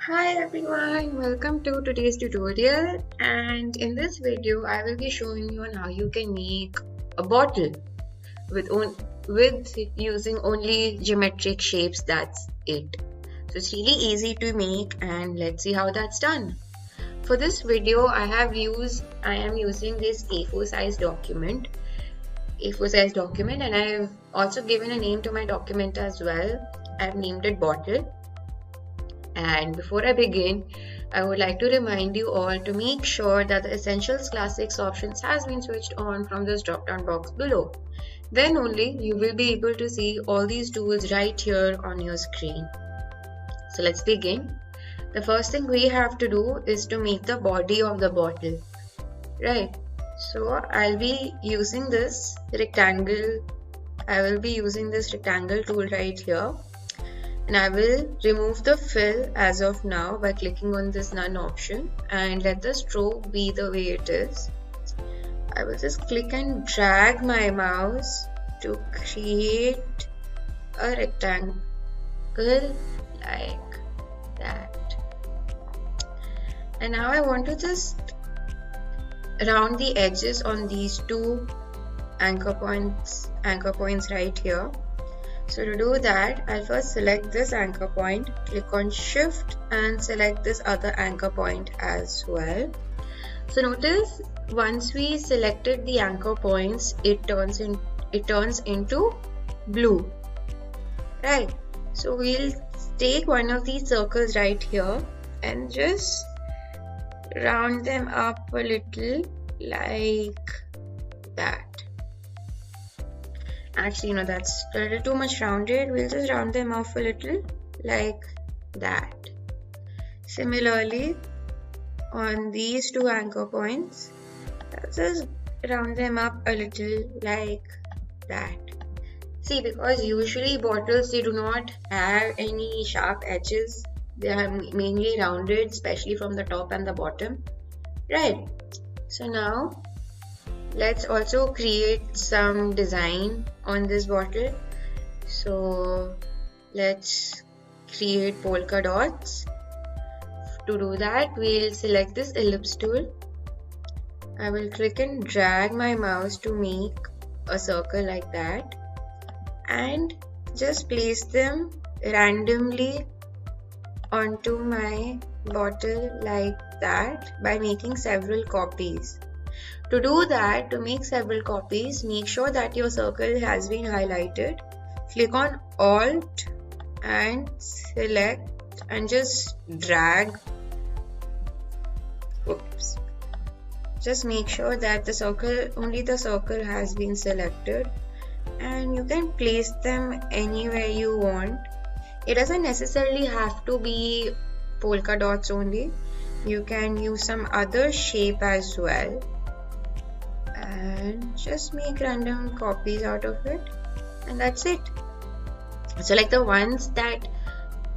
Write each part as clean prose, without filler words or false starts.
Hi everyone, welcome to today's tutorial, and in this video I will be showing you on how you can make a bottle with using only geometric shapes. That's it. So it's really easy to make, and let's see how that's done. For this video I am using this A4 size document and I've also given a name to my document as well. I've named it bottle. And before I begin, I would like to remind you all to make sure that the Essentials Classics options has been switched on from this drop-down box below. Then only you will be able to see all these tools right here on your screen. So let's begin. The first thing we have to do is to make the body of the bottle. Right. So I'll be using this rectangle. Tool right here. And I will remove the fill as of now by clicking on this none option and let the stroke be the way it is. I will just click and drag my mouse to create a rectangle like that. And now I want to just round the edges on these two anchor points right here. So to do that, I'll first select this anchor point, click on Shift and select this other anchor point as well. So notice once we selected the anchor points, it turns into blue. Right. So we'll take one of these circles right here and just round them up a little like that. Actually, no, that's a little too much rounded. We'll just round them off a little like that. Similarly, on these two anchor points, let's just round them up a little like that. See, because usually bottles, they do not have any sharp edges. They are mainly rounded, especially from the top and the bottom. Right. So now, let's also create some design on this bottle. So let's create polka dots. To do that, we'll select this ellipse tool. I will click and drag my mouse to make a circle like that and just place them randomly onto my bottle like that by making several copies. To do that, to make several copies, make sure that your circle has been highlighted. Click on Alt and select and just drag. Oops. Just make sure that only the circle has been selected, and you can place them anywhere you want. It doesn't necessarily have to be polka dots only. You can use some other shape as well. And just make random copies out of it, and that's it. So like the ones that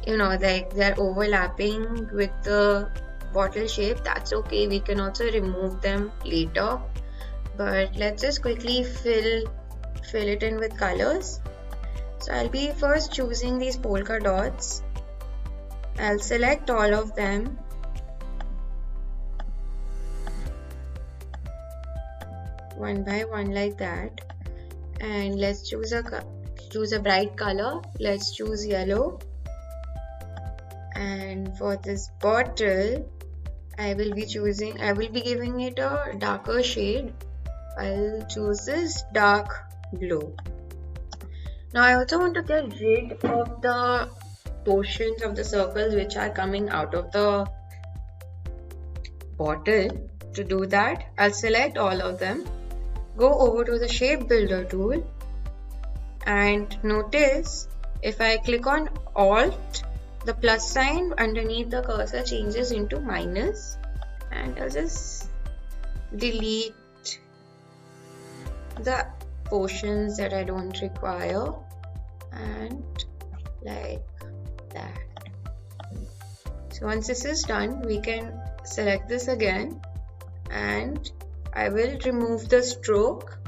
they're overlapping with the bottle shape, that's okay, we can also remove them later, but let's just quickly fill it in with colors. So I'll be first choosing these polka dots. I'll select all of them one by one like that, and let's choose a bright color. Let's choose yellow, and for this bottle I will be giving it a darker shade. I'll choose this dark blue. Now I also want to get rid of the portions of the circles which are coming out of the bottle. To do that, I'll select all of them, go over to the shape builder tool, and notice if I click on Alt, the plus sign underneath the cursor changes into minus, and I'll just delete the portions that I don't require, and like that. So once this is done, we can select this again, and I will remove the stroke.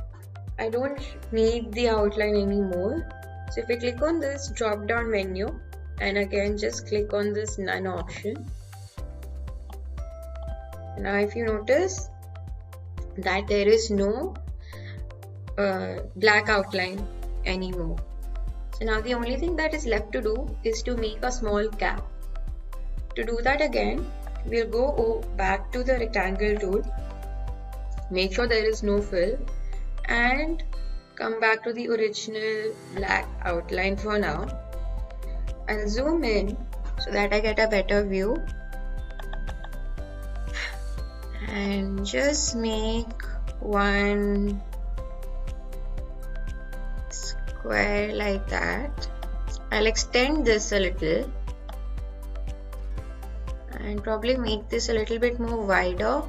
I don't need the outline anymore. So if I click on this drop down menu, and again just click on this none option. Now if you notice that there is no black outline anymore. So now the only thing that is left to do is to make a small cap. To do that again, we'll go back to the rectangle tool, make sure there is no fill, and come back to the original black outline for now. I'll zoom in so that I get a better view and just make one square like that. I'll extend this a little and probably make this a little bit more wider,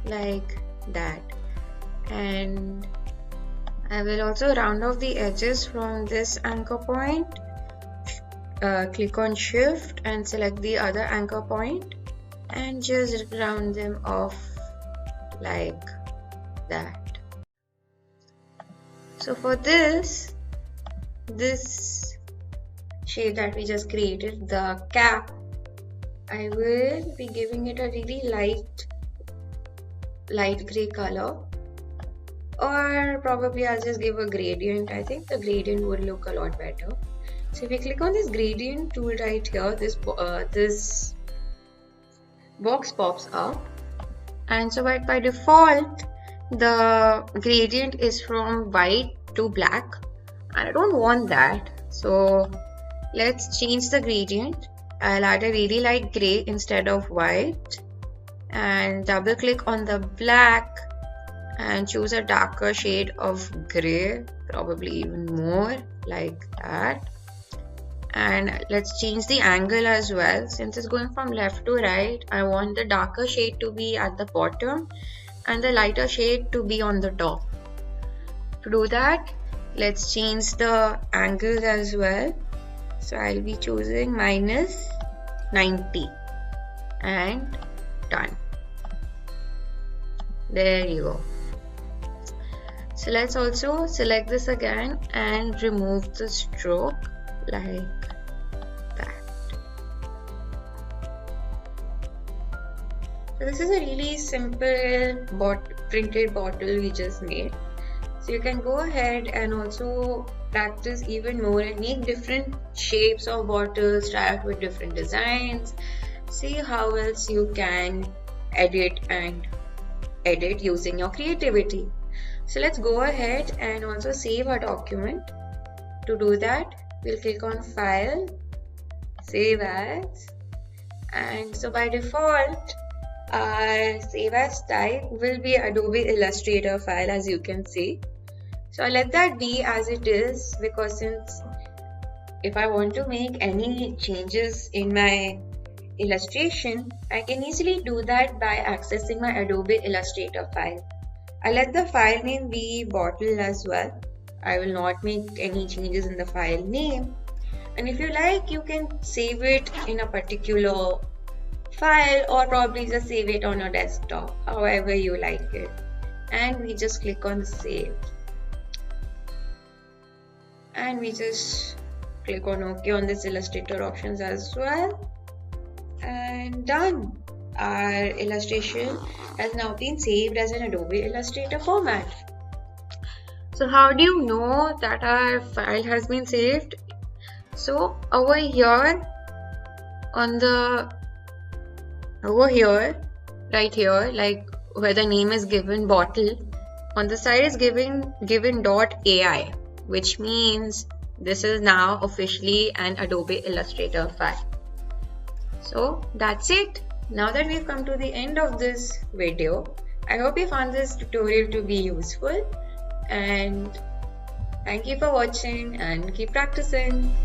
like that. And I will also round off the edges from this anchor point. Click on Shift and select the other anchor point and just round them off like that. So for this shape that we just created, the cap, I will be giving it a really light gray color, or probably I'll just give a gradient. I think the gradient would look a lot better. So if we click on this gradient tool right here, this box pops up, and so by default the gradient is from white to black, and I don't want that. So let's change the gradient. I'll add a really light gray instead of white, and double click on the black and choose a darker shade of gray, probably even more, like that. And let's change the angle as well. Since it's going from left to right, I want the darker shade to be at the bottom and the lighter shade to be on the top. To do that, let's change the angles as well. So I'll be choosing minus 90 and done. There you go. So let's also select this again and remove the stroke like that. So this is a really simple printed bottle we just made. So you can go ahead and also practice even more and make different shapes of bottles, try out with different designs, see how else you can edit using your creativity. So let's go ahead and also save our document. To do that, we'll click on File, Save As, and so by default our save as type will be Adobe Illustrator file, as you can see. So I'll let that be as it is, because since if I want to make any changes in my illustration, I can easily do that by accessing my Adobe Illustrator file. I'll let the file name be bottle as well. I will not make any changes in the file name, and if you like, you can save it in a particular file or probably just save it on your desktop, however you like it. And we just click on save and we just click on OK on this Illustrator options as well, and done. Our illustration has now been saved as an Adobe Illustrator format. So how do you know that our file has been saved? So over here, right here, like where the name is given bottle, on the side is given .ai, which means this is now officially an Adobe Illustrator file. So that's it. Now that we've come to the end of this video, I hope you found this tutorial to be useful, and thank you for watching and keep practicing.